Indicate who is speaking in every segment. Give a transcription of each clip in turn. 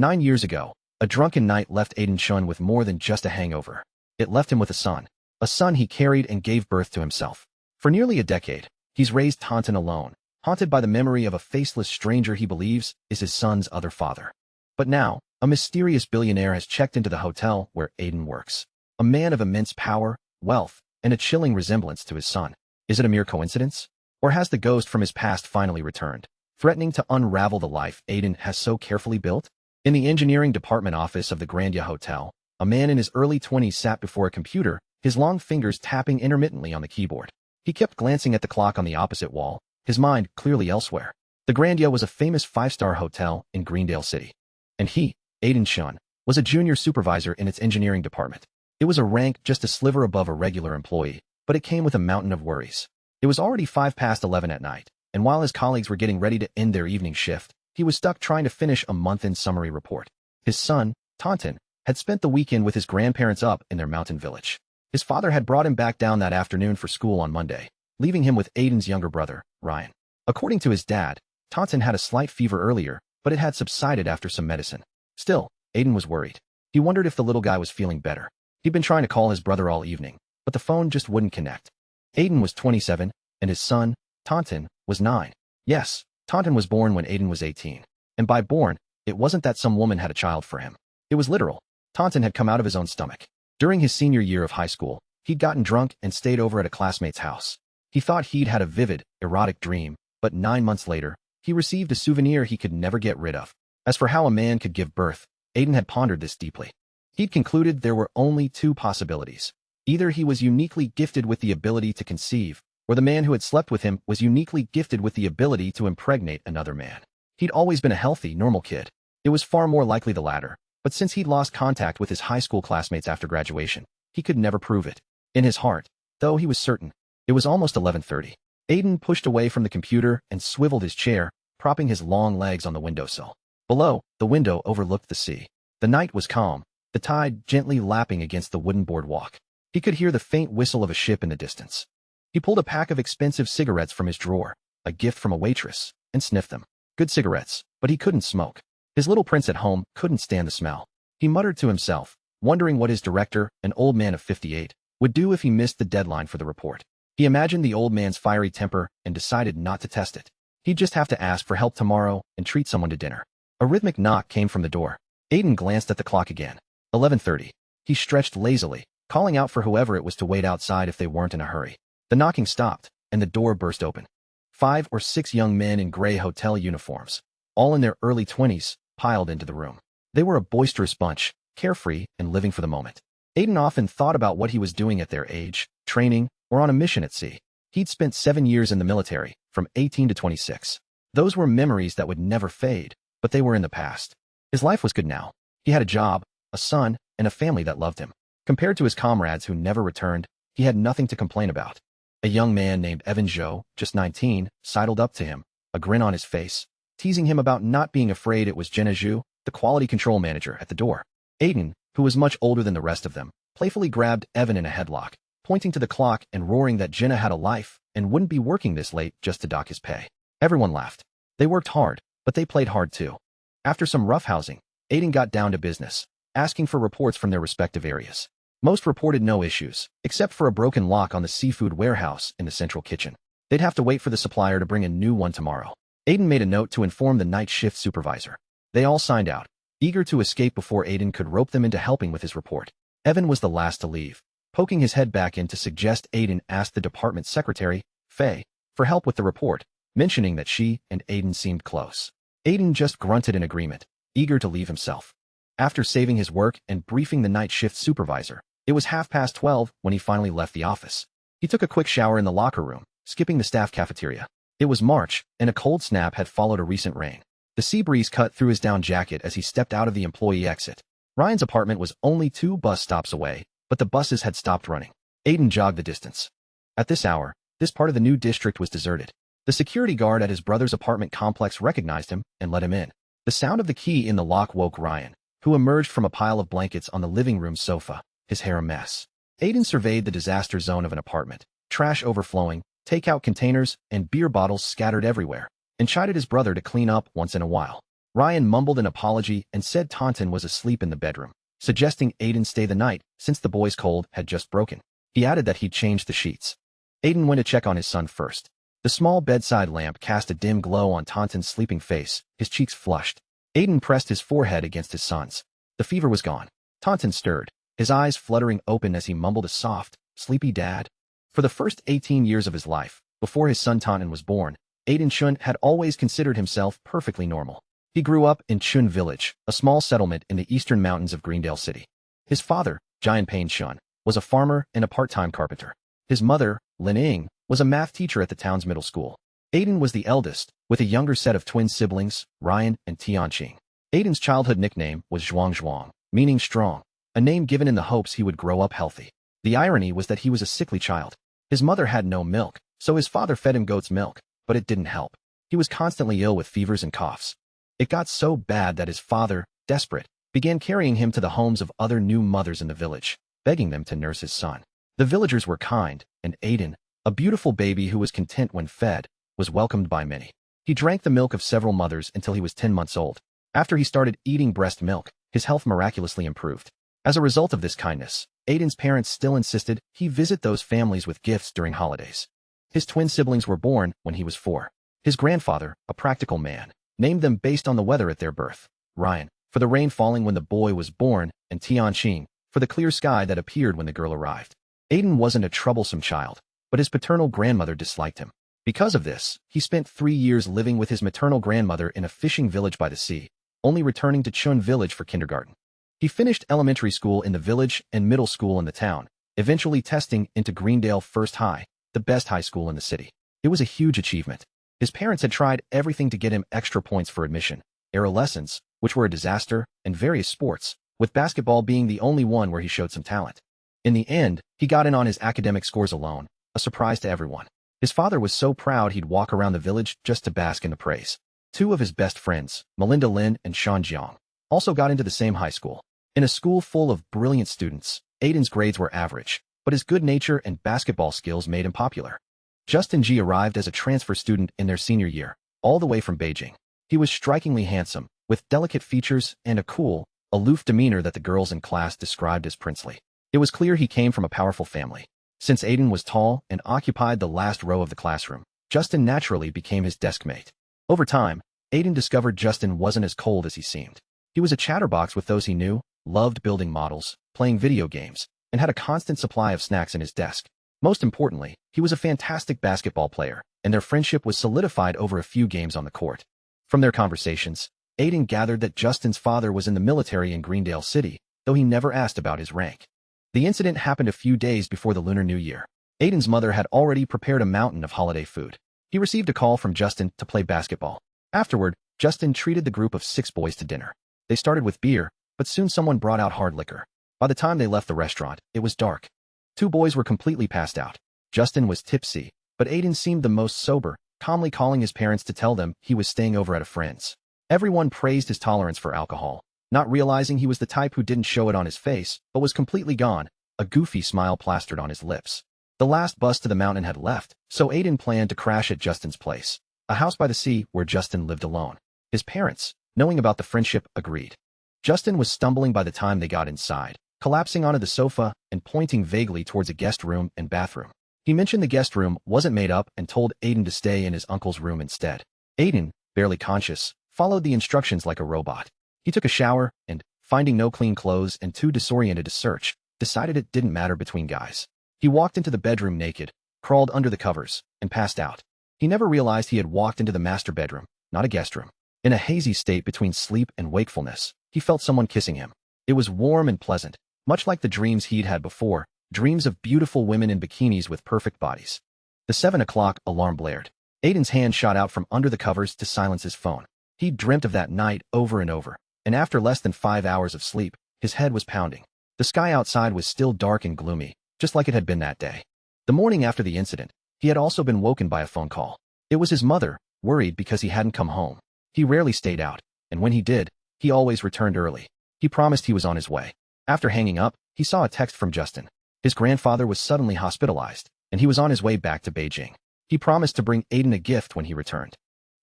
Speaker 1: 9 years ago, a drunken night left Aiden Chun with more than just a hangover. It left him with a son he carried and gave birth to himself. For nearly a decade, he's raised Tonton alone, haunted by the memory of a faceless stranger he believes is his son's other father. But now, a mysterious billionaire has checked into the hotel where Aiden works. A man of immense power, wealth, and a chilling resemblance to his son. Is it a mere coincidence? Or has the ghost from his past finally returned, threatening to unravel the life Aiden has so carefully built? In the engineering department office of the Grandia Hotel, a man in his early 20s sat before a computer, his long fingers tapping intermittently on the keyboard. He kept glancing at the clock on the opposite wall, his mind clearly elsewhere. The Grandia was a famous five-star hotel in Greendale City. And he, Aiden Chun, was a junior supervisor in its engineering department. It was a rank just a sliver above a regular employee, but it came with a mountain of worries. It was already 11 at night, and while his colleagues were getting ready to end their evening shift, he was stuck trying to finish a month-end summary report. His son, Tonton, had spent the weekend with his grandparents up in their mountain village. His father had brought him back down that afternoon for school on Monday, leaving him with Aiden's younger brother, Ryan. According to his dad, Tonton had a slight fever earlier, but it had subsided after some medicine. Still, Aiden was worried. He wondered if the little guy was feeling better. He'd been trying to call his brother all evening, but the phone just wouldn't connect. Aiden was 27, and his son, Tonton, was 9. Yes, Tonton was born when Aiden was 18. And by born, it wasn't that some woman had a child for him. It was literal. Tonton had come out of his own stomach. During his senior year of high school, he'd gotten drunk and stayed over at a classmate's house. He thought he'd had a vivid, erotic dream, but 9 months later, he received a souvenir he could never get rid of. As for how a man could give birth, Aiden had pondered this deeply. He'd concluded there were only two possibilities. Either he was uniquely gifted with the ability to conceive, or the man who had slept with him was uniquely gifted with the ability to impregnate another man. He'd always been a healthy, normal kid. It was far more likely the latter, but since he'd lost contact with his high school classmates after graduation, he could never prove it. In his heart, though, he was certain. It was almost 11:30. Aiden pushed away from the computer and swiveled his chair, propping his long legs on the windowsill. Below, the window overlooked the sea. The night was calm, the tide gently lapping against the wooden boardwalk. He could hear the faint whistle of a ship in the distance. He pulled a pack of expensive cigarettes from his drawer, a gift from a waitress, and sniffed them. Good cigarettes, but he couldn't smoke. His little prince at home couldn't stand the smell. He muttered to himself, wondering what his director, an old man of 58, would do if he missed the deadline for the report. He imagined the old man's fiery temper and decided not to test it. He'd just have to ask for help tomorrow and treat someone to dinner. A rhythmic knock came from the door. Aiden glanced at the clock again. 11:30. He stretched lazily, calling out for whoever it was to wait outside if they weren't in a hurry. The knocking stopped, and the door burst open. 5 or 6 young men in gray hotel uniforms, all in their early 20s, piled into the room. They were a boisterous bunch, carefree and living for the moment. Aiden often thought about what he was doing at their age, training, or on a mission at sea. He'd spent 7 years in the military, from 18 to 26. Those were memories that would never fade, but they were in the past. His life was good now. He had a job, a son, and a family that loved him. Compared to his comrades who never returned, he had nothing to complain about. A young man named Evan Zhou, just 19, sidled up to him, a grin on his face, teasing him about not being afraid. It was Jenna Zhu, the quality control manager, at the door. Aiden, who was much older than the rest of them, playfully grabbed Evan in a headlock, pointing to the clock and roaring that Jenna had a life and wouldn't be working this late just to dock his pay. Everyone laughed. They worked hard, but they played hard too. After some roughhousing, Aiden got down to business, asking for reports from their respective areas. Most reported no issues, except for a broken lock on the seafood warehouse in the central kitchen. They'd have to wait for the supplier to bring a new one tomorrow. Aiden made a note to inform the night shift supervisor. They all signed out, eager to escape before Aiden could rope them into helping with his report. Evan was the last to leave, poking his head back in to suggest Aiden ask the department secretary, Faye, for help with the report, mentioning that she and Aiden seemed close. Aiden just grunted in agreement, eager to leave himself. After saving his work and briefing the night shift supervisor, it was 12:30 when he finally left the office. He took a quick shower in the locker room, skipping the staff cafeteria. It was March, and a cold snap had followed a recent rain. The sea breeze cut through his down jacket as he stepped out of the employee exit. Ryan's apartment was only 2 bus stops away, but the buses had stopped running. Aiden jogged the distance. At this hour, this part of the new district was deserted. The security guard at his brother's apartment complex recognized him and let him in. The sound of the key in the lock woke Ryan, who emerged from a pile of blankets on the living room sofa, his hair a mess. Aiden surveyed the disaster zone of an apartment, trash overflowing, takeout containers, and beer bottles scattered everywhere, and chided his brother to clean up once in a while. Ryan mumbled an apology and said Tonton was asleep in the bedroom, suggesting Aiden stay the night since the boy's cold had just broken. He added that he'd changed the sheets. Aiden went to check on his son first. The small bedside lamp cast a dim glow on Tonton's sleeping face, his cheeks flushed. Aiden pressed his forehead against his son's. The fever was gone. Tonton stirred, his eyes fluttering open as he mumbled a soft, sleepy dad. For the first 18 years of his life, before his son Tonton was born, Aiden Chun had always considered himself perfectly normal. He grew up in Chun Village, a small settlement in the eastern mountains of Greendale City. His father, Jian Pain Chun, was a farmer and a part-time carpenter. His mother, Lin Ying, was a math teacher at the town's middle school. Aiden was the eldest, with a younger set of twin siblings, Ryan and Tianqing. Aiden's childhood nickname was Zhuang Zhuang, meaning strong, a name given in the hopes he would grow up healthy. The irony was that he was a sickly child. His mother had no milk, so his father fed him goat's milk, but it didn't help. He was constantly ill with fevers and coughs. It got so bad that his father, desperate, began carrying him to the homes of other new mothers in the village, begging them to nurse his son. The villagers were kind, and Aiden, a beautiful baby who was content when fed, was welcomed by many. He drank the milk of several mothers until he was 10 months old. After he started eating breast milk, his health miraculously improved. As a result of this kindness, Aiden's parents still insisted he visit those families with gifts during holidays. His twin siblings were born when he was 4. His grandfather, a practical man, named them based on the weather at their birth. Ryan, for the rain falling when the boy was born, and Tianqing, for the clear sky that appeared when the girl arrived. Aiden wasn't a troublesome child, but his paternal grandmother disliked him. Because of this, he spent 3 years living with his maternal grandmother in a fishing village by the sea, only returning to Chun Village for kindergarten. He finished elementary school in the village and middle school in the town, eventually testing into Greendale First High, the best high school in the city. It was a huge achievement. His parents had tried everything to get him extra points for admission, aero lessons, which were a disaster, and various sports, with basketball being the only one where he showed some talent. In the end, he got in on his academic scores alone, a surprise to everyone. His father was so proud he'd walk around the village just to bask in the praise. 2 of his best friends, Melinda Lin and Sean Jiang, also got into the same high school. In a school full of brilliant students, Aiden's grades were average, but his good nature and basketball skills made him popular. Justin Ji arrived as a transfer student in their senior year, all the way from Beijing. He was strikingly handsome, with delicate features and a cool, aloof demeanor that the girls in class described as princely. It was clear he came from a powerful family. Since Aiden was tall and occupied the last row of the classroom, Justin naturally became his desk mate. Over time, Aiden discovered Justin wasn't as cold as he seemed. He was a chatterbox with those he knew, loved building models, playing video games, and had a constant supply of snacks in his desk. Most importantly, he was a fantastic basketball player, and their friendship was solidified over a few games on the court. From their conversations, Aiden gathered that Justin's father was in the military in Greendale City, though he never asked about his rank. The incident happened a few days before the Lunar New Year. Aiden's mother had already prepared a mountain of holiday food. He received a call from Justin to play basketball. Afterward, Justin treated the group of 6 boys to dinner. They started with beer, but soon someone brought out hard liquor. By the time they left the restaurant, it was dark. 2 boys were completely passed out. Justin was tipsy, but Aiden seemed the most sober, calmly calling his parents to tell them he was staying over at a friend's. Everyone praised his tolerance for alcohol, not realizing he was the type who didn't show it on his face, but was completely gone, a goofy smile plastered on his lips. The last bus to the mountain had left, so Aiden planned to crash at Justin's place, a house by the sea where Justin lived alone. His parents, knowing about the friendship, agreed. Justin was stumbling by the time they got inside, collapsing onto the sofa and pointing vaguely towards a guest room and bathroom. He mentioned the guest room wasn't made up and told Aiden to stay in his uncle's room instead. Aiden, barely conscious, followed the instructions like a robot. He took a shower and, finding no clean clothes and too disoriented to search, decided it didn't matter between guys. He walked into the bedroom naked, crawled under the covers, and passed out. He never realized he had walked into the master bedroom, not a guest room. In a hazy state between sleep and wakefulness, he felt someone kissing him. It was warm and pleasant, much like the dreams he'd had before, dreams of beautiful women in bikinis with perfect bodies. The 7 o'clock alarm blared. Aiden's hand shot out from under the covers to silence his phone. He'd dreamt of that night over and over, and after less than 5 hours of sleep, his head was pounding. The sky outside was still dark and gloomy, just like it had been that day. The morning after the incident, he had also been woken by a phone call. It was his mother, worried because he hadn't come home. He rarely stayed out, and when he did, he always returned early. He promised he was on his way. After hanging up, he saw a text from Justin. His grandfather was suddenly hospitalized, and he was on his way back to Beijing. He promised to bring Aiden a gift when he returned.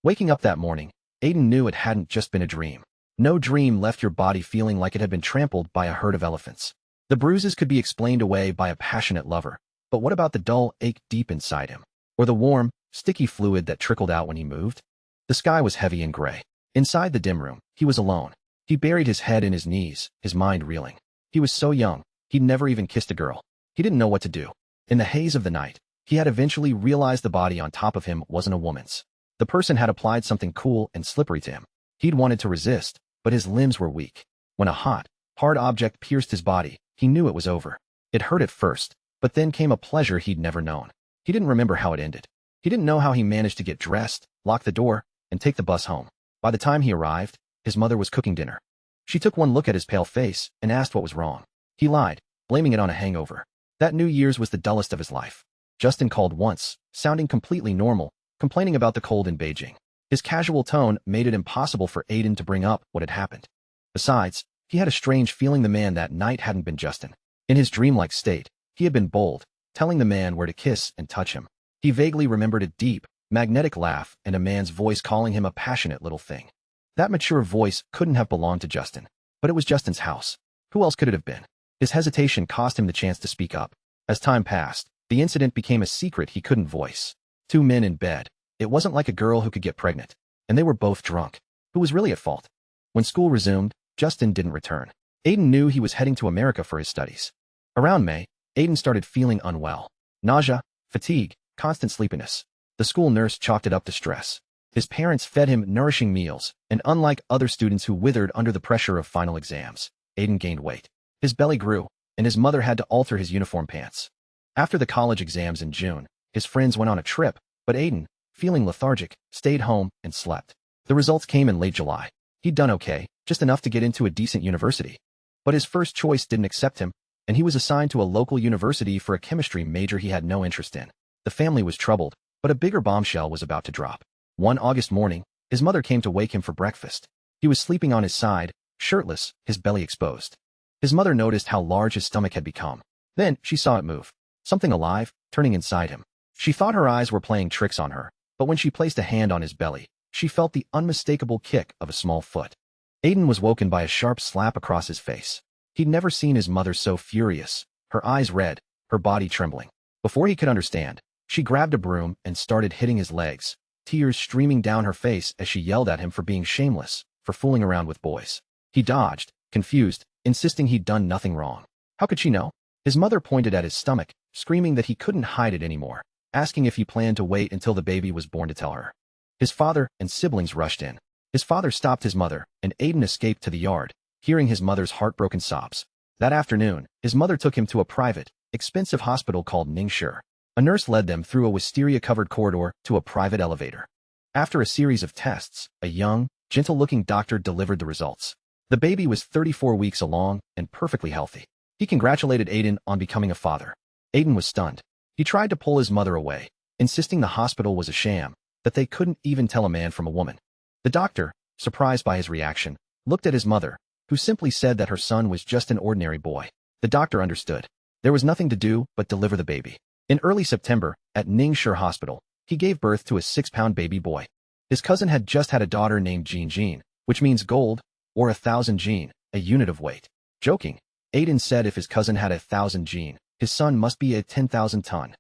Speaker 1: Waking up that morning, Aiden knew it hadn't just been a dream. No dream left your body feeling like it had been trampled by a herd of elephants. The bruises could be explained away by a passionate lover, but what about the dull ache deep inside him? Or the warm, sticky fluid that trickled out when he moved? The sky was heavy and gray. Inside the dim room, he was alone. He buried his head in his knees, his mind reeling. He was so young, he'd never even kissed a girl. He didn't know what to do. In the haze of the night, he had eventually realized the body on top of him wasn't a woman's. The person had applied something cool and slippery to him. He'd wanted to resist, but his limbs were weak. When a hot, hard object pierced his body, he knew it was over. It hurt at first, but then came a pleasure he'd never known. He didn't remember how it ended. He didn't know how he managed to get dressed, lock the door, and take the bus home. By the time he arrived, his mother was cooking dinner. She took one look at his pale face and asked what was wrong. He lied, blaming it on a hangover. That New Year's was the dullest of his life. Justin called once, sounding completely normal, complaining about the cold in Beijing. His casual tone made it impossible for Aiden to bring up what had happened. Besides, he had a strange feeling the man that night hadn't been Justin. In his dreamlike state, he had been bold, telling the man where to kiss and touch him. He vaguely remembered a deep, magnetic laugh and a man's voice calling him a passionate little thing. That mature voice couldn't have belonged to Justin, but it was Justin's house. Who else could it have been? His hesitation cost him the chance to speak up. As time passed, the incident became a secret he couldn't voice. Two men in bed. It wasn't like a girl who could get pregnant. And they were both drunk. Who was really at fault? When school resumed, Justin didn't return. Aiden knew he was heading to America for his studies. Around May, Aiden started feeling unwell. Nausea, fatigue, constant sleepiness. The school nurse chalked it up to stress. His parents fed him nourishing meals, and unlike other students who withered under the pressure of final exams, Aiden gained weight. His belly grew, and his mother had to alter his uniform pants. After the college exams in June, his friends went on a trip, but Aiden, feeling lethargic, stayed home and slept. The results came in late July. He'd done okay, just enough to get into a decent university. But his first choice didn't accept him, and he was assigned to a local university for a chemistry major he had no interest in. The family was troubled, but a bigger bombshell was about to drop. One August morning, his mother came to wake him for breakfast. He was sleeping on his side, shirtless, his belly exposed. His mother noticed how large his stomach had become. Then, she saw it move. Something alive, turning inside him. She thought her eyes were playing tricks on her, but when she placed a hand on his belly, she felt the unmistakable kick of a small foot. Aiden was woken by a sharp slap across his face. He'd never seen his mother so furious, her eyes red, her body trembling. Before he could understand, she grabbed a broom and started hitting his legs, tears streaming down her face as she yelled at him for being shameless, for fooling around with boys. He dodged, confused, insisting he'd done nothing wrong. How could she know? His mother pointed at his stomach, screaming that he couldn't hide it anymore, asking if he planned to wait until the baby was born to tell her. His father and siblings rushed in. His father stopped his mother, and Aiden escaped to the yard, hearing his mother's heartbroken sobs. That afternoon, his mother took him to a private, expensive hospital called Ningshi. A nurse led them through a wisteria-covered corridor to a private elevator. After a series of tests, a young, gentle-looking doctor delivered the results. The baby was 34 weeks along and perfectly healthy. He congratulated Aiden on becoming a father. Aiden was stunned. He tried to pull his mother away, insisting the hospital was a sham, that they couldn't even tell a man from a woman. The doctor, surprised by his reaction, looked at his mother, who simply said that her son was just an ordinary boy. The doctor understood. There was nothing to do but deliver the baby. In early September, at Ningshi Hospital, he gave birth to a 6-pound baby boy. His cousin had just had a daughter named Jean, which means gold, or 1,000 Jean, a unit of weight. Joking, Aiden said if his cousin had 1,000 Jean, his son must be a 10,000 ton.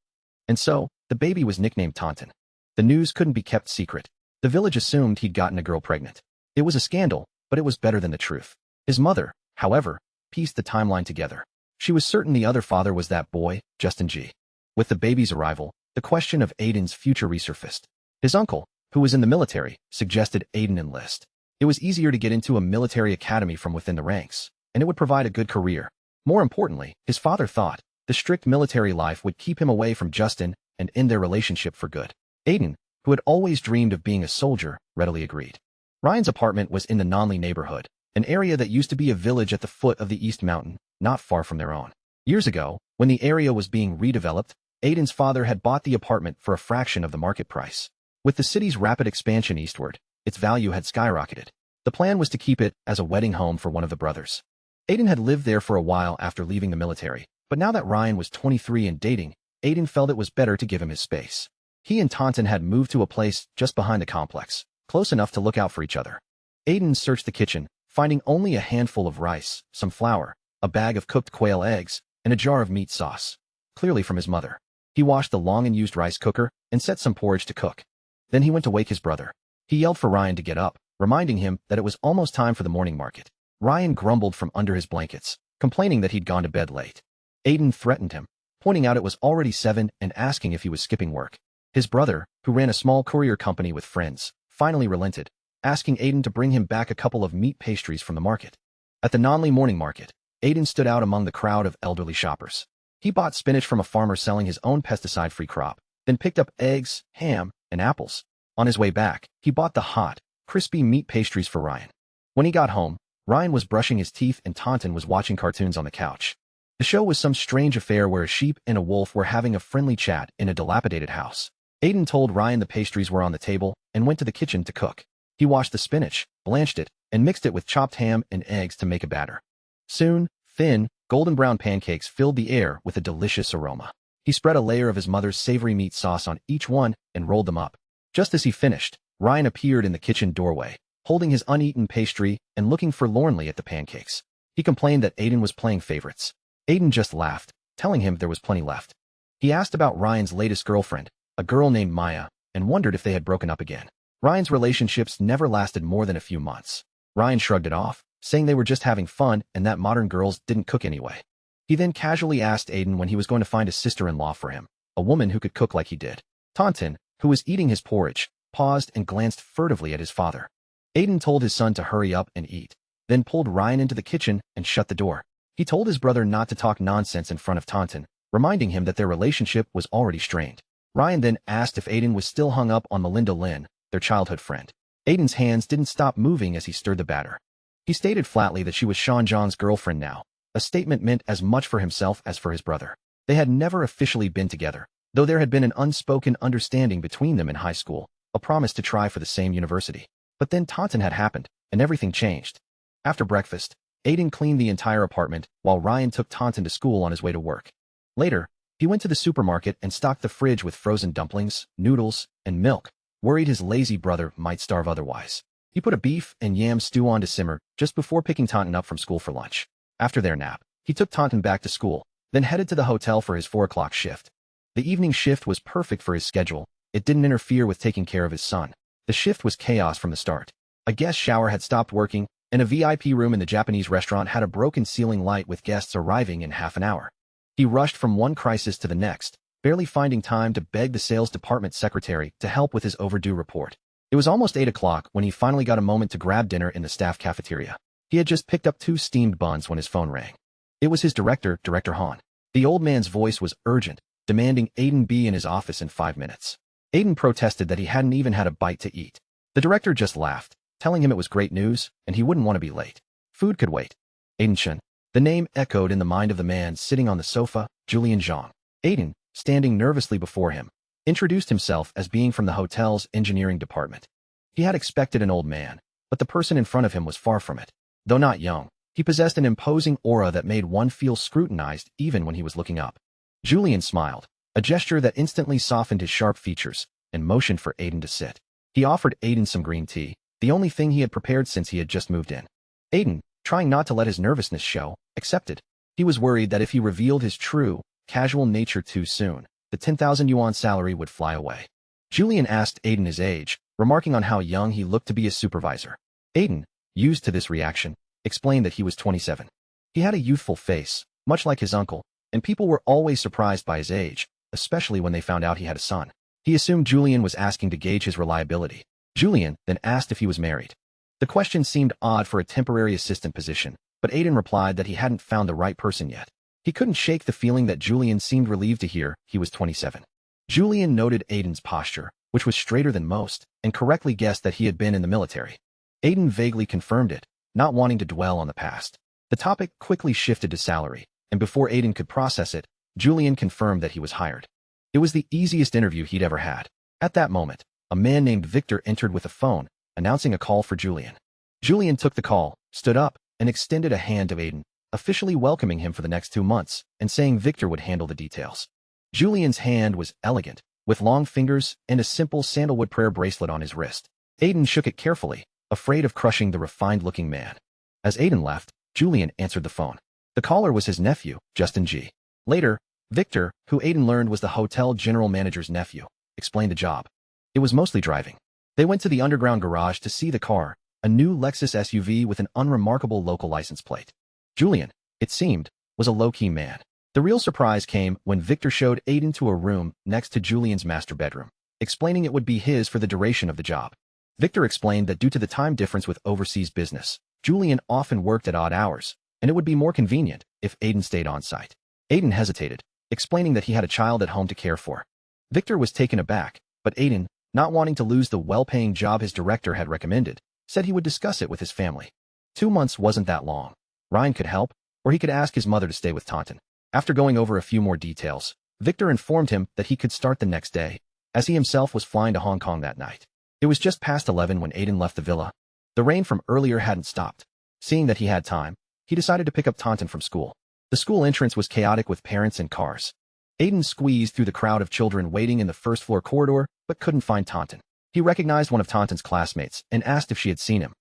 Speaker 1: And so, the baby was nicknamed Tonton. The news couldn't be kept secret. The village assumed he'd gotten a girl pregnant. It was a scandal, but it was better than the truth. His mother, however, pieced the timeline together. She was certain the other father was that boy, Justin G. With the baby's arrival, the question of Aiden's future resurfaced. His uncle, who was in the military, suggested Aiden enlist. It was easier to get into a military academy from within the ranks, and it would provide a good career. More importantly, his father thought the strict military life would keep him away from Justin and end their relationship for good. Aiden, who had always dreamed of being a soldier, readily agreed. Ryan's apartment was in the Nonley neighborhood, an area that used to be a village at the foot of the East Mountain, not far from their own. Years ago, when the area was being redeveloped, Aiden's father had bought the apartment for a fraction of the market price. With the city's rapid expansion eastward, its value had skyrocketed. The plan was to keep it as a wedding home for one of the brothers. Aiden had lived there for a while after leaving the military, but now that Ryan was 23 and dating, Aiden felt it was better to give him his space. He and Tonton had moved to a place just behind the complex, close enough to look out for each other. Aiden searched the kitchen, finding only a handful of rice, some flour, a bag of cooked quail eggs, and a jar of meat sauce, clearly from his mother. He washed the long-unused rice cooker and set some porridge to cook. Then he went to wake his brother. He yelled for Ryan to get up, reminding him that it was almost time for the morning market. Ryan grumbled from under his blankets, complaining that he'd gone to bed late. Aiden threatened him, pointing out it was already 7 and asking if he was skipping work. His brother, who ran a small courier company with friends, finally relented, asking Aiden to bring him back a couple of meat pastries from the market. At the Nonley morning market, Aiden stood out among the crowd of elderly shoppers. He bought spinach from a farmer selling his own pesticide-free crop, then picked up eggs, ham, and apples. On his way back, he bought the hot, crispy meat pastries for Ryan. When he got home, Ryan was brushing his teeth and Tonton was watching cartoons on the couch. The show was some strange affair where a sheep and a wolf were having a friendly chat in a dilapidated house. Aiden told Ryan the pastries were on the table and went to the kitchen to cook. He washed the spinach, blanched it, and mixed it with chopped ham and eggs to make a batter. Soon, thin, golden brown pancakes filled the air with a delicious aroma. He spread a layer of his mother's savory meat sauce on each one and rolled them up. Just as he finished, Ryan appeared in the kitchen doorway, holding his uneaten pastry and looking forlornly at the pancakes. He complained that Aiden was playing favorites. Aiden just laughed, telling him there was plenty left. He asked about Ryan's latest girlfriend, a girl named Maya, and wondered if they had broken up again. Ryan's relationships never lasted more than a few months. Ryan shrugged it off, saying they were just having fun and that modern girls didn't cook anyway. He then casually asked Aiden when he was going to find a sister-in-law for him, a woman who could cook like he did. Tonton, who was eating his porridge, paused and glanced furtively at his father. Aiden told his son to hurry up and eat, then pulled Ryan into the kitchen and shut the door. He told his brother not to talk nonsense in front of Tonton, reminding him that their relationship was already strained. Ryan then asked if Aiden was still hung up on Melinda Lynn, their childhood friend. Aiden's hands didn't stop moving as he stirred the batter. He stated flatly that she was Sean John's girlfriend now, a statement meant as much for himself as for his brother. They had never officially been together, though there had been an unspoken understanding between them in high school, a promise to try for the same university. But then Tonton had happened, and everything changed. After breakfast, Aiden cleaned the entire apartment while Ryan took Tonton to school on his way to work. Later, he went to the supermarket and stocked the fridge with frozen dumplings, noodles, and milk, worried his lazy brother might starve otherwise. He put a beef and yam stew on to simmer just before picking Tonton up from school for lunch. After their nap, he took Tonton back to school, then headed to the hotel for his 4 o'clock shift. The evening shift was perfect for his schedule. It didn't interfere with taking care of his son. The shift was chaos from the start. A guest shower had stopped working, and a VIP room in the Japanese restaurant had a broken ceiling light with guests arriving in half an hour. He rushed from one crisis to the next, barely finding time to beg the sales department secretary to help with his overdue report. It was almost 8 o'clock when he finally got a moment to grab dinner in the staff cafeteria. He had just picked up 2 steamed buns when his phone rang. It was his director, Director Han. The old man's voice was urgent, demanding Aiden be in his office in 5 minutes. Aiden protested that he hadn't even had a bite to eat. The director just laughed, telling him it was great news and he wouldn't want to be late. Food could wait. Aiden. The name echoed in the mind of the man sitting on the sofa, Julian Zhang. Aiden, standing nervously before him, introduced himself as being from the hotel's engineering department. He had expected an old man, but the person in front of him was far from it. Though not young, he possessed an imposing aura that made one feel scrutinized even when he was looking up. Julian smiled, a gesture that instantly softened his sharp features, and motioned for Aiden to sit. He offered Aiden some green tea, the only thing he had prepared since he had just moved in. Aiden, trying not to let his nervousness show, accepted. He was worried that if he revealed his true, casual nature too soon, the 10,000 yuan salary would fly away. Julian asked Aiden his age, remarking on how young he looked to be a supervisor. Aiden, used to this reaction, explained that he was 27. He had a youthful face, much like his uncle, and people were always surprised by his age, especially when they found out he had a son. He assumed Julian was asking to gauge his reliability. Julian then asked if he was married. The question seemed odd for a temporary assistant position, but Aiden replied that he hadn't found the right person yet. He couldn't shake the feeling that Julian seemed relieved to hear he was 27. Julian noted Aiden's posture, which was straighter than most, and correctly guessed that he had been in the military. Aiden vaguely confirmed it, not wanting to dwell on the past. The topic quickly shifted to salary, and before Aiden could process it, Julian confirmed that he was hired. It was the easiest interview he'd ever had. At that moment, a man named Victor entered with a phone, announcing a call for Julian. Julian took the call, stood up, and extended a hand to Aiden, officially welcoming him for the next 2 months, and saying Victor would handle the details. Julian's hand was elegant, with long fingers and a simple sandalwood prayer bracelet on his wrist. Aiden shook it carefully, afraid of crushing the refined-looking man. As Aiden left, Julian answered the phone. The caller was his nephew, Justin G. Later, Victor, who Aiden learned was the hotel general manager's nephew, explained the job. It was mostly driving. They went to the underground garage to see the car, a new Lexus SUV with an unremarkable local license plate. Julian, it seemed, was a low-key man. The real surprise came when Victor showed Aiden to a room next to Julian's master bedroom, explaining it would be his for the duration of the job. Victor explained that due to the time difference with overseas business, Julian often worked at odd hours, and it would be more convenient if Aiden stayed on site. Aiden hesitated, explaining that he had a child at home to care for. Victor was taken aback, but Aiden, not wanting to lose the well-paying job his director had recommended, said he would discuss it with his family. 2 months wasn't that long. Ryan could help, or he could ask his mother to stay with Tonton. After going over a few more details, Victor informed him that he could start the next day, as he himself was flying to Hong Kong that night. It was just past 11 when Aiden left the villa. The rain from earlier hadn't stopped. Seeing that he had time, he decided to pick up Tonton from school. The school entrance was chaotic with parents and cars. Aiden squeezed through the crowd of children waiting in the first-floor corridor, but couldn't find Tonton. He recognized one of Tonton's classmates and asked if she had seen him.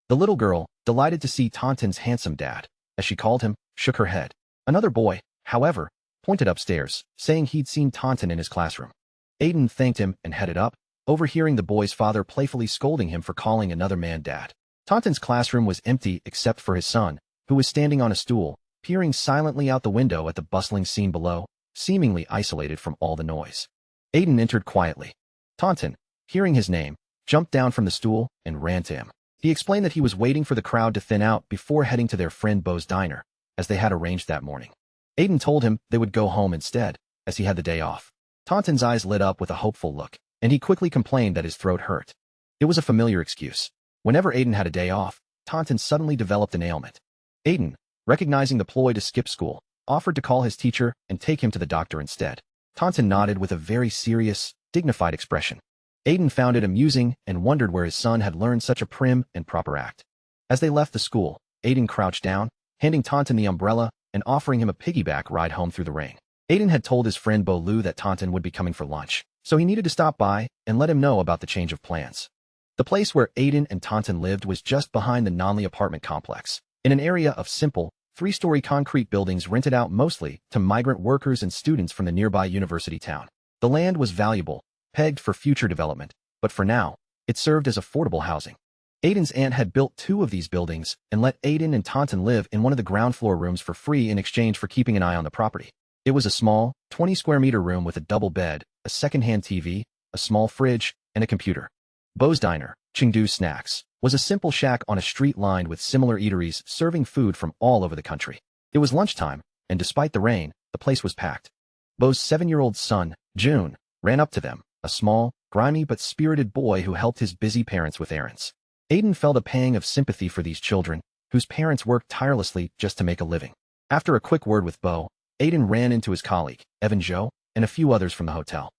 Speaker 1: The little girl, delighted to see Tonton's handsome dad, as she called him, shook her head. Another boy, however, pointed upstairs, saying he'd seen Tonton in his classroom. Aiden thanked him and headed up, overhearing the boy's father playfully scolding him for calling another man dad. Tonton's classroom was empty except for his son, who was standing on a stool, peering silently out the window at the bustling scene below, seemingly isolated from all the noise. Aiden entered quietly. Tonton, hearing his name, jumped down from the stool and ran to him. He explained that he was waiting for the crowd to thin out before heading to their friend Beau's diner, as they had arranged that morning. Aiden told him they would go home instead, as he had the day off. Tonton's eyes lit up with a hopeful look, and he quickly complained that his throat hurt. It was a familiar excuse. Whenever Aiden had a day off, Tonton suddenly developed an ailment. Aiden, recognizing the ploy to skip school, offered to call his teacher and take him to the doctor instead. Tonton nodded with a very serious, dignified expression. Aiden found it amusing and wondered where his son had learned such a prim and proper act. As they left the school, Aiden crouched down, handing Tonton the umbrella and offering him a piggyback ride home through the rain. Aiden had told his friend Beau that Tonton would be coming for lunch, so he needed to stop by and let him know about the change of plans. The place where Aiden and Tonton lived was just behind the Nonley apartment complex, in an area of simple, 3-story concrete buildings rented out mostly to migrant workers and students from the nearby university town. The land was valuable, pegged for future development, but for now, it served as affordable housing. Aiden's aunt had built 2 of these buildings and let Aiden and Tonton live in one of the ground floor rooms for free in exchange for keeping an eye on the property. It was a small, 20-square-meter room with a double bed, a second-hand TV, a small fridge, and a computer. Beau's Diner, Chengdu Snacks, was a simple shack on a street lined with similar eateries serving food from all over the country. It was lunchtime, and despite the rain, the place was packed. Beau's 7-year-old son, June, ran up to them, a small, grimy but spirited boy who helped his busy parents with errands. Aiden felt a pang of sympathy for these children, whose parents worked tirelessly just to make a living. After a quick word with Beau, Aiden ran into his colleague, Evan Zhou, and a few others from the hotel.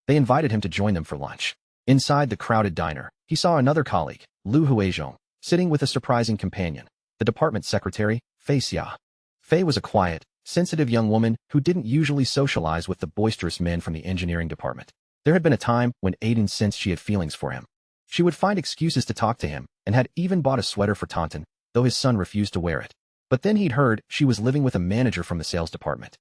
Speaker 1: They invited him to join them for lunch. Inside the crowded diner, he saw another colleague, Lu Huizhong, sitting with a surprising companion, the department secretary, Fei Xia. Fei was a quiet, sensitive young woman who didn't usually socialize with the boisterous men from the engineering department. There had been a time when Aiden sensed she had feelings for him. She would find excuses to talk to him and had even bought a sweater for Tonton, though his son refused to wear it. But then he'd heard she was living with a manager from the sales department.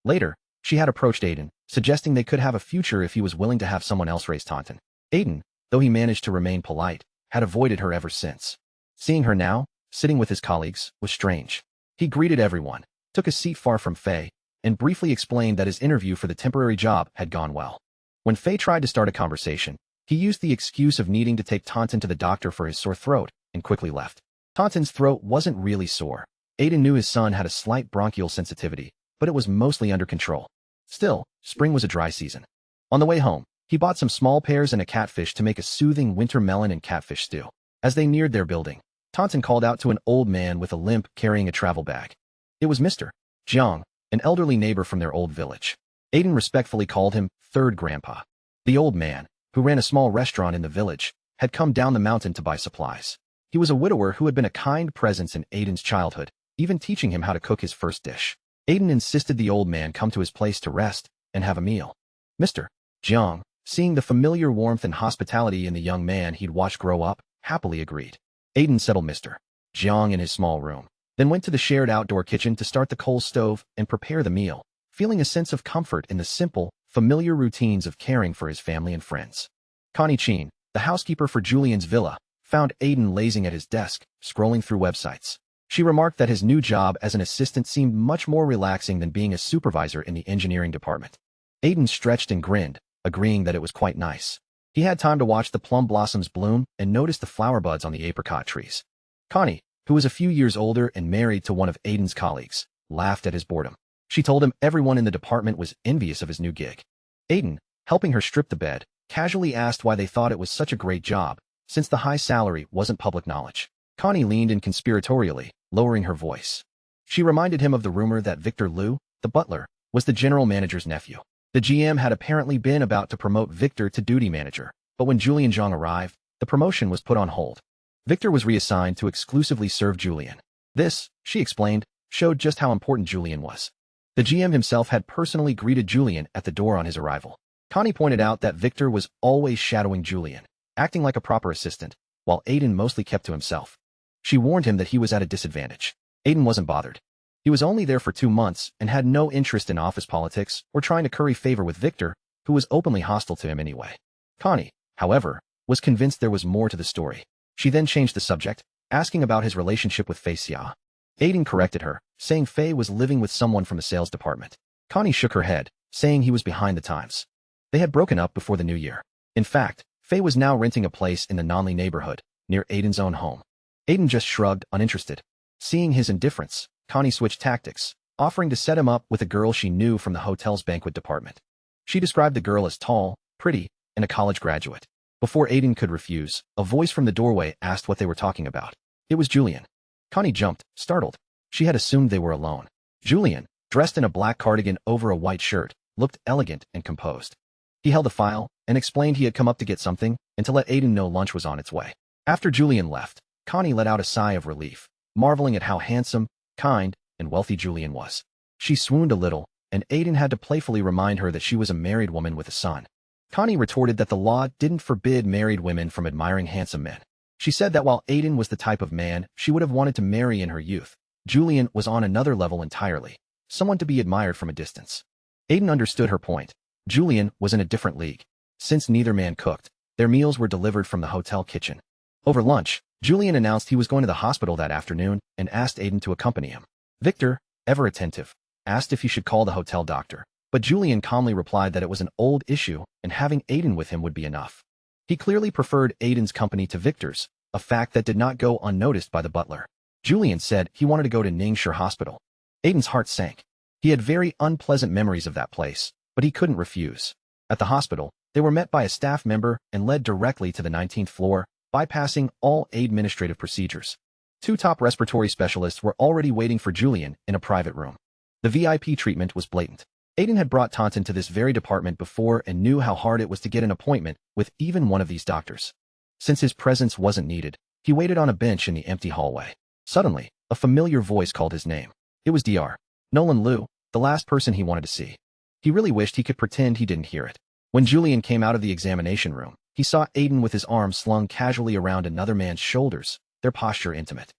Speaker 1: Later, she had approached Aiden, suggesting they could have a future if he was willing to have someone else raise Tonton. Aiden, though he managed to remain polite, had avoided her ever since. Seeing her now, sitting with his colleagues, was strange. He greeted everyone, took a seat far from Fei, and briefly explained that his interview for the temporary job had gone well. When Fei tried to start a conversation, he used the excuse of needing to take Tonton to the doctor for his sore throat and quickly left. Tonton's throat wasn't really sore. Aiden knew his son had a slight bronchial sensitivity, but it was mostly under control. Still, spring was a dry season. On the way home, he bought some small pears and a catfish to make a soothing winter melon and catfish stew. As they neared their building, Tonton called out to an old man with a limp carrying a travel bag. It was Mr. Jiang, an elderly neighbor from their old village. Aiden respectfully called him Third Grandpa. The old man, who ran a small restaurant in the village, had come down the mountain to buy supplies. He was a widower who had been a kind presence in Aiden's childhood, even teaching him how to cook his first dish. Aiden insisted the old man come to his place to rest and have a meal. Mr. Jiang seeing the familiar warmth and hospitality in the young man he'd watched grow up, happily agreed. Aiden settled Mr. Jiang in his small room, then went to the shared outdoor kitchen to start the coal stove and prepare the meal, feeling a sense of comfort in the simple, familiar routines of caring for his family and friends. Connie Chin, the housekeeper for Julian's villa, found Aiden lazing at his desk, scrolling through websites. She remarked that his new job as an assistant seemed much more relaxing than being a supervisor in the engineering department. Aiden stretched and grinned, agreeing that it was quite nice. He had time to watch the plum blossoms bloom and notice the flower buds on the apricot trees. Connie, who was a few years older and married to one of Aiden's colleagues, laughed at his boredom. She told him everyone in the department was envious of his new gig. Aiden, helping her strip the bed, casually asked why they thought it was such a great job, since the high salary wasn't public knowledge. Connie leaned in conspiratorially, lowering her voice. She reminded him of the rumor that Victor Liu, the butler, was the general manager's nephew. The GM had apparently been about to promote Victor to duty manager, but when Julian Zhang arrived, the promotion was put on hold. Victor was reassigned to exclusively serve Julian. This, she explained, showed just how important Julian was. The GM himself had personally greeted Julian at the door on his arrival. Connie pointed out that Victor was always shadowing Julian, acting like a proper assistant, while Aiden mostly kept to himself. She warned him that he was at a disadvantage. Aiden wasn't bothered. He was only there for 2 months and had no interest in office politics or trying to curry favor with Victor, who was openly hostile to him anyway. Connie, however, was convinced there was more to the story. She then changed the subject, asking about his relationship with Fei Xia. Aiden corrected her, saying Fei was living with someone from the sales department. Connie shook her head, saying he was behind the times. They had broken up before the new year. In fact, Fei was now renting a place in the Nanli neighborhood, near Aiden's own home. Aiden just shrugged, uninterested. Seeing his indifference, Connie switched tactics, offering to set him up with a girl she knew from the hotel's banquet department. She described the girl as tall, pretty, and a college graduate. Before Aiden could refuse, a voice from the doorway asked what they were talking about. It was Julian. Connie jumped, startled. She had assumed they were alone. Julian, dressed in a black cardigan over a white shirt, looked elegant and composed. He held a file and explained he had come up to get something and to let Aiden know lunch was on its way. After Julian left, Connie let out a sigh of relief, marveling at how handsome, kind, and wealthy Julian was. She swooned a little, and Aiden had to playfully remind her that she was a married woman with a son. Connie retorted that the law didn't forbid married women from admiring handsome men. She said that while Aiden was the type of man she would have wanted to marry in her youth, Julian was on another level entirely, someone to be admired from a distance. Aiden understood her point. Julian was in a different league. Since neither man cooked, their meals were delivered from the hotel kitchen. Over lunch, Julian announced he was going to the hospital that afternoon and asked Aiden to accompany him. Victor, ever attentive, asked if he should call the hotel doctor, but Julian calmly replied that it was an old issue and having Aiden with him would be enough. He clearly preferred Aiden's company to Victor's, a fact that did not go unnoticed by the butler. Julian said he wanted to go to Ningshi Hospital. Aiden's heart sank. He had very unpleasant memories of that place, but he couldn't refuse. At the hospital, they were met by a staff member and led directly to the 19th floor, bypassing all administrative procedures. 2 top respiratory specialists were already waiting for Julian in a private room. The VIP treatment was blatant. Aiden had brought Tonton to this very department before and knew how hard it was to get an appointment with even one of these doctors. Since his presence wasn't needed, he waited on a bench in the empty hallway. Suddenly, a familiar voice called his name. It was Dr. Nolan Liu, the last person he wanted to see. He really wished he could pretend he didn't hear it. When Julian came out of the examination room, he saw Aiden with his arms slung casually around another man's shoulders, their posture intimate.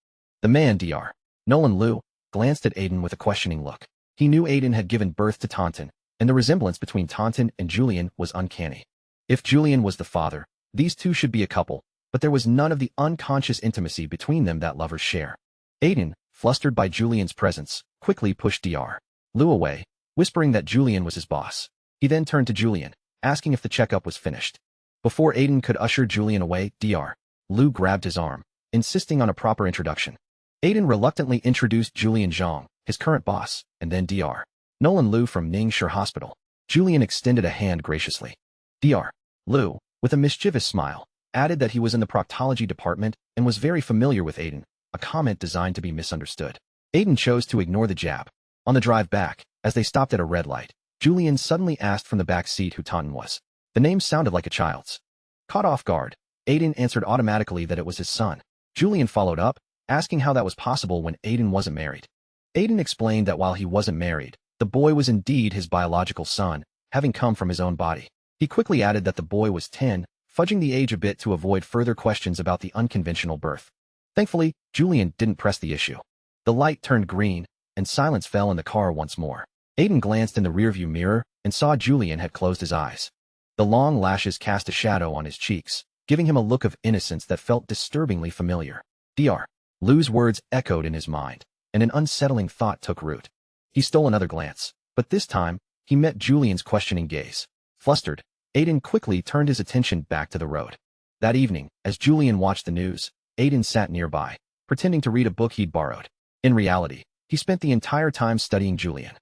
Speaker 1: The man, Dr. Nolan Liu, glanced at Aiden with a questioning look. He knew Aiden had given birth to Tonton, and the resemblance between Tonton and Julian was uncanny. If Julian was the father, these two should be a couple, but there was none of the unconscious intimacy between them that lovers share. Aiden, flustered by Julian's presence, quickly pushed Dr. Liu away, whispering that Julian was his boss. He then turned to Julian, asking if the checkup was finished. Before Aiden could usher Julian away, Dr. Liu grabbed his arm, insisting on a proper introduction. Aiden reluctantly introduced Julian Zhang, his current boss, and then Dr. Nolan Liu from Ningshi Hospital. Julian extended a hand graciously. Dr. Liu, with a mischievous smile, added that he was in the proctology department and was very familiar with Aiden, a comment designed to be misunderstood. Aiden chose to ignore the jab. On the drive back, as they stopped at a red light, Julian suddenly asked from the back seat who Tonton was. The name sounded like a child's. Caught off guard, Aiden answered automatically that it was his son. Julian followed up, asking how that was possible when Aiden wasn't married. Aiden explained that while he wasn't married, the boy was indeed his biological son, having come from his own body. He quickly added that the boy was 10, fudging the age a bit to avoid further questions about the unconventional birth. Thankfully, Julian didn't press the issue. The light turned green, and silence fell in the car once more. Aiden glanced in the rearview mirror and saw Julian had closed his eyes. The long lashes cast a shadow on his cheeks, giving him a look of innocence that felt disturbingly familiar. Dr. Lou's words echoed in his mind, and an unsettling thought took root. He stole another glance, but this time, he met Julian's questioning gaze. Flustered, Aiden quickly turned his attention back to the road. That evening, as Julian watched the news, Aiden sat nearby, pretending to read a book he'd borrowed. In reality, he spent the entire time studying Julian.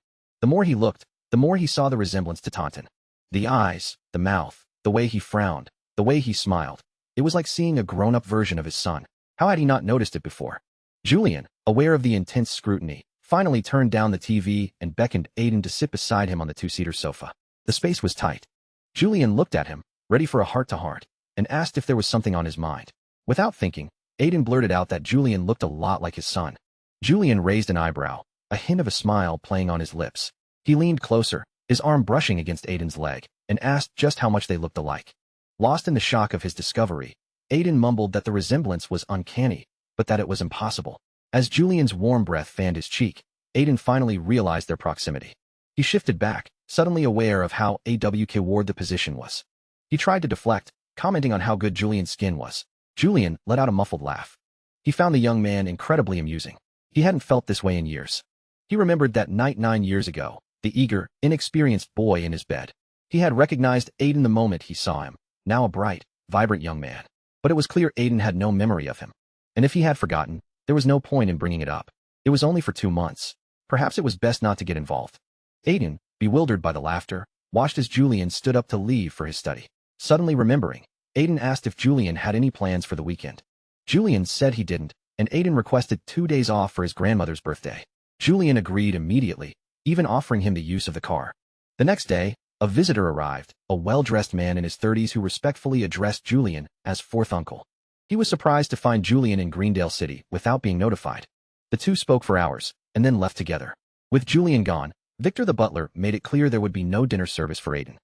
Speaker 1: The more he looked, the more he saw the resemblance to Tonton. The eyes, the mouth, the way he frowned, the way he smiled. It was like seeing a grown-up version of his son. How had he not noticed it before? Julian, aware of the intense scrutiny, finally turned down the TV and beckoned Aiden to sit beside him on the two-seater sofa. The space was tight. Julian looked at him, ready for a heart-to-heart, and asked if there was something on his mind. Without thinking, Aiden blurted out that Julian looked a lot like his son. Julian raised an eyebrow, a hint of a smile playing on his lips. He leaned closer, his arm brushing against Aiden's leg, and asked just how much they looked alike. Lost in the shock of his discovery, Aiden mumbled that the resemblance was uncanny, but that it was impossible. As Julian's warm breath fanned his cheek, Aiden finally realized their proximity. He shifted back, suddenly aware of how awkward the position was. He tried to deflect, commenting on how good Julian's skin was. Julian let out a muffled laugh. He found the young man incredibly amusing. He hadn't felt this way in years. He remembered that night 9 years ago, the eager, inexperienced boy in his bed. He had recognized Aiden the moment he saw him, now a bright, vibrant young man. But it was clear Aiden had no memory of him. And if he had forgotten, there was no point in bringing it up. It was only for 2 months. Perhaps it was best not to get involved. Aiden, bewildered by the laughter, watched as Julian stood up to leave for his study. Suddenly remembering, Aiden asked if Julian had any plans for the weekend. Julian said he didn't, and Aiden requested 2 days off for his grandmother's birthday. Julian agreed immediately, even offering him the use of the car. The next day, a visitor arrived, a well-dressed man in his 30s who respectfully addressed Julian as fourth uncle. He was surprised to find Julian in Greendale City without being notified. The two spoke for hours, and then left together. With Julian gone, Victor the butler made it clear there would be no dinner service for Aiden.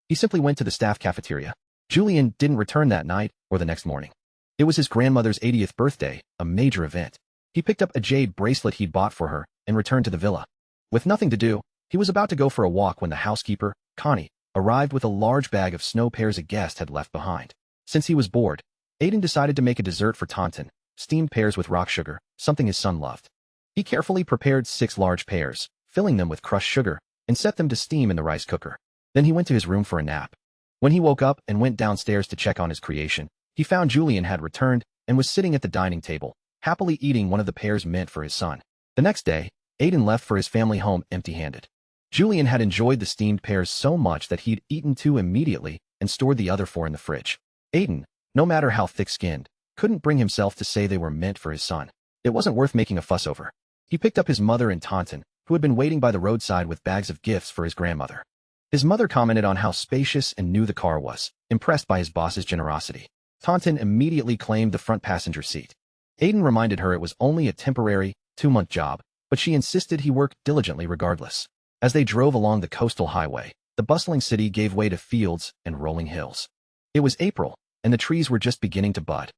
Speaker 1: He simply went to the staff cafeteria. Julian didn't return that night or the next morning. It was his grandmother's 80th birthday, a major event. He picked up a jade bracelet he'd bought for her and returned to the villa. With nothing to do, he was about to go for a walk when the housekeeper, Connie, arrived with a large bag of snow pears a guest had left behind. Since he was bored, Aiden decided to make a dessert for Tonton, steamed pears with rock sugar, something his son loved. He carefully prepared 6 large pears, filling them with crushed sugar, and set them to steam in the rice cooker. Then he went to his room for a nap. When he woke up and went downstairs to check on his creation, he found Julian had returned and was sitting at the dining table, happily eating one of the pears meant for his son. The next day, Aiden left for his family home empty-handed. Julian had enjoyed the steamed pears so much that he'd eaten 2 immediately and stored the other 4 in the fridge. Aiden, no matter how thick-skinned, couldn't bring himself to say they were meant for his son. It wasn't worth making a fuss over. He picked up his mother and Tonton, who had been waiting by the roadside with bags of gifts for his grandmother. His mother commented on how spacious and new the car was, impressed by his boss's generosity. Tonton immediately claimed the front passenger seat. Aiden reminded her it was only a temporary, 2-month job, but she insisted he work diligently regardless. As they drove along the coastal highway, the bustling city gave way to fields and rolling hills. It was April, and the trees were just beginning to bud.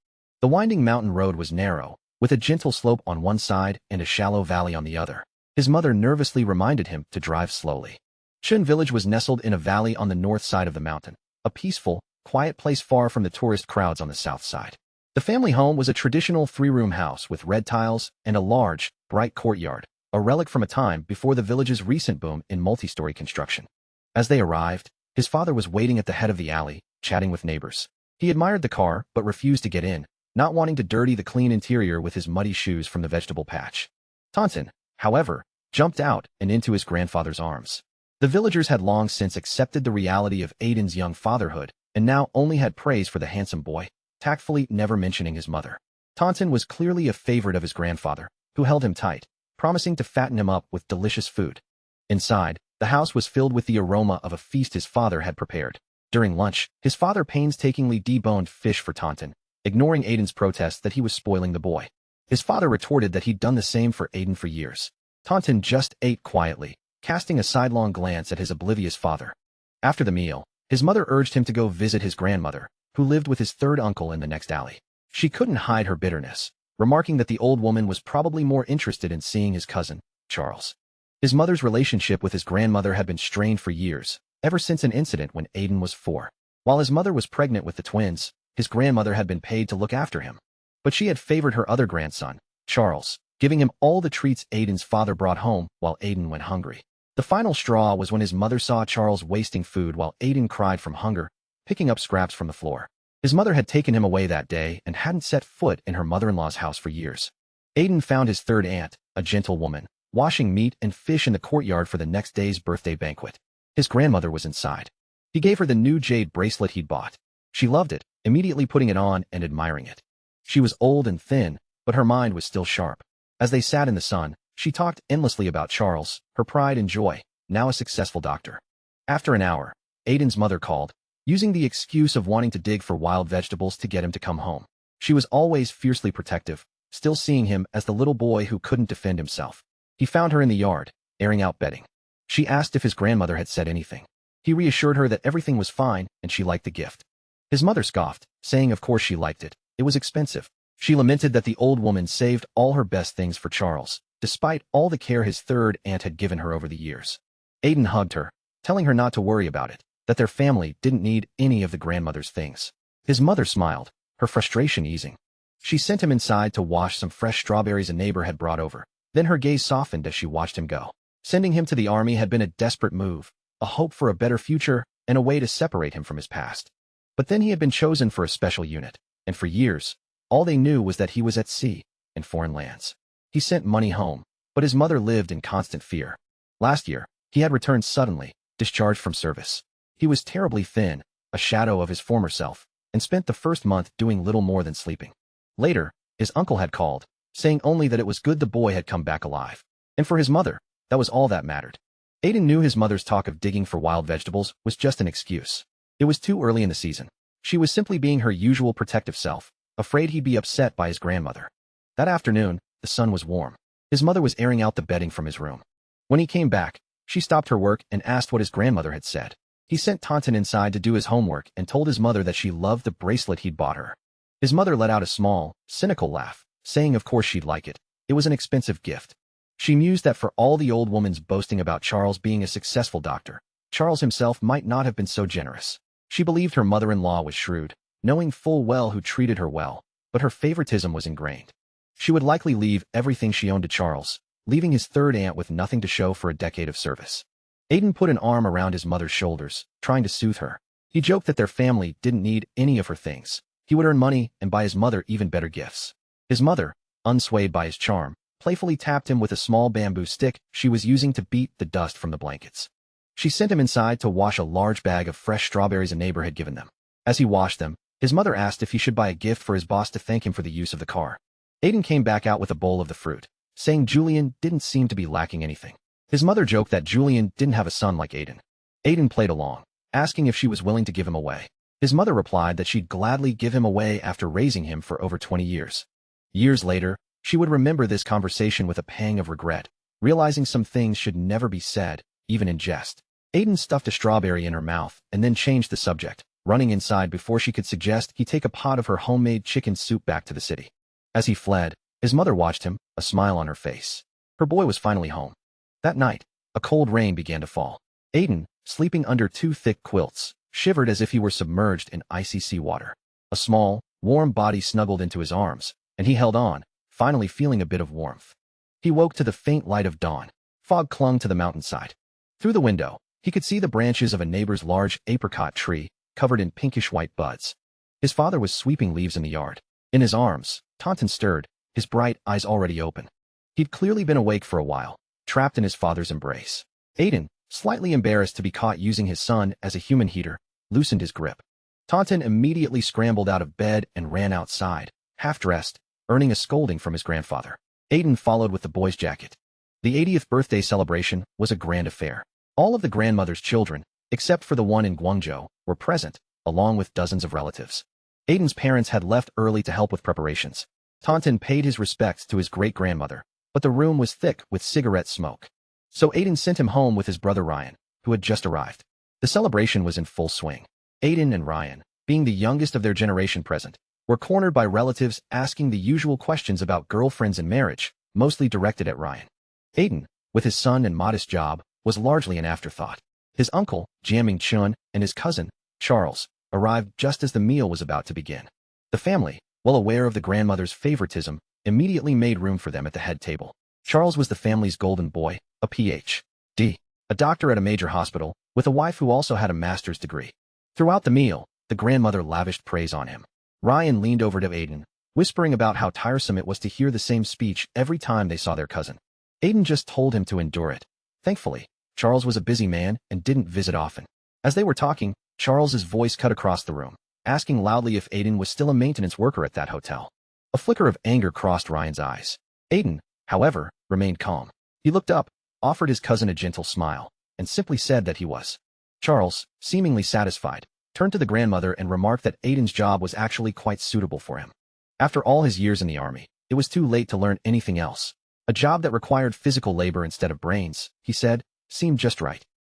Speaker 1: The winding mountain road was narrow, with a gentle slope on one side and a shallow valley on the other. His mother nervously reminded him to drive slowly. Chun Village was nestled in a valley on the north side of the mountain, a peaceful, quiet place far from the tourist crowds on the south side. The family home was a traditional 3-room house with red tiles and a large, bright courtyard, a relic from a time before the village's recent boom in multi-story construction. As they arrived, his father was waiting at the head of the alley, chatting with neighbors. He admired the car but refused to get in, not wanting to dirty the clean interior with his muddy shoes from the vegetable patch. Tonton, however, jumped out and into his grandfather's arms. The villagers had long since accepted the reality of Aiden's young fatherhood, and now only had praise for the handsome boy, tactfully never mentioning his mother. Tonton was clearly a favorite of his grandfather, who held him tight, promising to fatten him up with delicious food. Inside, the house was filled with the aroma of a feast his father had prepared. During lunch, his father painstakingly deboned fish for Tonton, ignoring Aiden's protests that he was spoiling the boy. His father retorted that he'd done the same for Aiden for years. Tonton just ate quietly, casting a sidelong glance at his oblivious father. After the meal, His mother urged him to go visit his grandmother, who lived with his third uncle in the next alley. She couldn't hide her bitterness, remarking that the old woman was probably more interested in seeing his cousin, Charles. His mother's relationship with his grandmother had been strained for years, ever since an incident when Aiden was 4. While his mother was pregnant with the twins, his grandmother had been paid to look after him. But she had favored her other grandson, Charles, giving him all the treats Aiden's father brought home while Aiden went hungry. The final straw was when his mother saw Charles wasting food while Aiden cried from hunger, picking up scraps from the floor. His mother had taken him away that day and hadn't set foot in her mother-in-law's house for years. Aiden found his third aunt, a gentle woman, washing meat and fish in the courtyard for the next day's birthday banquet. His grandmother was inside. He gave her the new jade bracelet he'd bought. She loved it, immediately putting it on and admiring it. She was old and thin, but her mind was still sharp. As they sat in the sun, she talked endlessly about Charles, her pride and joy, now a successful doctor. After an hour, Aiden's mother called, using the excuse of wanting to dig for wild vegetables to get him to come home. She was always fiercely protective, still seeing him as the little boy who couldn't defend himself. He found her in the yard, airing out bedding. She asked if his grandmother had said anything. He reassured her that everything was fine and she liked the gift. His mother scoffed, saying of course she liked it. It was expensive. She lamented that the old woman saved all her best things for Charles, despite all the care his third aunt had given her over the years. Aiden hugged her, telling her not to worry about it, that their family didn't need any of the grandmother's things. His mother smiled, her frustration easing. She sent him inside to wash some fresh strawberries a neighbor had brought over. Then her gaze softened as she watched him go. Sending him to the army had been a desperate move, a hope for a better future, and a way to separate him from his past. But then he had been chosen for a special unit, and for years, all they knew was that he was at sea, in foreign lands. He sent money home, but his mother lived in constant fear. Last year, he had returned suddenly, discharged from service. He was terribly thin, a shadow of his former self, and spent the first month doing little more than sleeping. Later, his uncle had called, saying only that it was good the boy had come back alive. And for his mother, that was all that mattered. Aiden knew his mother's talk of digging for wild vegetables was just an excuse. It was too early in the season. She was simply being her usual protective self, afraid he'd be upset by his grandmother. That afternoon, the sun was warm. His mother was airing out the bedding from his room. When he came back, she stopped her work and asked what his grandmother had said. He sent Tonton inside to do his homework and told his mother that she loved the bracelet he'd bought her. His mother let out a small, cynical laugh, saying of course she'd like it. It was an expensive gift. She mused that for all the old woman's boasting about Charles being a successful doctor, Charles himself might not have been so generous. She believed her mother-in-law was shrewd, knowing full well who treated her well, but her favoritism was ingrained. She would likely leave everything she owned to Charles, leaving his third aunt with nothing to show for a decade of service. Aiden put an arm around his mother's shoulders, trying to soothe her. He joked that their family didn't need any of her things. He would earn money and buy his mother even better gifts. His mother, unswayed by his charm, playfully tapped him with a small bamboo stick she was using to beat the dust from the blankets. She sent him inside to wash a large bag of fresh strawberries a neighbor had given them. As he washed them, his mother asked if he should buy a gift for his boss to thank him for the use of the car. Aiden came back out with a bowl of the fruit, saying Julian didn't seem to be lacking anything. His mother joked that Julian didn't have a son like Aiden. Aiden played along, asking if she was willing to give him away. His mother replied that she'd gladly give him away after raising him for over 20 years. Years later, she would remember this conversation with a pang of regret, realizing some things should never be said, even in jest. Aiden stuffed a strawberry in her mouth and then changed the subject, running inside before she could suggest he take a pot of her homemade chicken soup back to the city. As he fled, his mother watched him, a smile on her face. Her boy was finally home. That night, a cold rain began to fall. Aiden, sleeping under 2 thick quilts, shivered as if he were submerged in icy seawater. A small, warm body snuggled into his arms, and he held on, finally feeling a bit of warmth. He woke to the faint light of dawn. Fog clung to the mountainside. Through the window, he could see the branches of a neighbor's large apricot tree, covered in pinkish-white buds. His father was sweeping leaves in the yard. In his arms, Tonton stirred, his bright eyes already open. He'd clearly been awake for a while, trapped in his father's embrace. Aiden, slightly embarrassed to be caught using his son as a human heater, loosened his grip. Tonton immediately scrambled out of bed and ran outside, half-dressed, earning a scolding from his grandfather. Aiden followed with the boy's jacket. The 80th birthday celebration was a grand affair. All of the grandmother's children, except for the one in Guangzhou, were present, along with dozens of relatives. Aiden's parents had left early to help with preparations. Tonton paid his respects to his great-grandmother, but the room was thick with cigarette smoke. So Aiden sent him home with his brother Ryan, who had just arrived. The celebration was in full swing. Aiden and Ryan, being the youngest of their generation present, were cornered by relatives asking the usual questions about girlfriends and marriage, mostly directed at Ryan. Aiden, with his son and modest job, was largely an afterthought. His uncle, Jamming Chun, and his cousin, Charles, arrived just as the meal was about to begin. The family, well aware of the grandmother's favoritism, immediately made room for them at the head table. Charles was the family's golden boy, a Ph.D., a doctor at a major hospital, with a wife who also had a master's degree. Throughout the meal, the grandmother lavished praise on him. Ryan leaned over to Aiden, whispering about how tiresome it was to hear the same speech every time they saw their cousin. Aiden just told him to endure it. Thankfully, Charles was a busy man and didn't visit often. As they were talking, Charles's voice cut across the room, asking loudly if Aiden was still a maintenance worker at that hotel. A flicker of anger crossed Ryan's eyes. Aiden, however, remained calm. He looked up, offered his cousin a gentle smile, and simply said that he was. Charles, seemingly satisfied, turned to the grandmother and remarked that Aiden's job was actually quite suitable for him. After all his years in the army, it was too late to learn anything else. A job that required physical labor instead of brains, he said, seemed just right.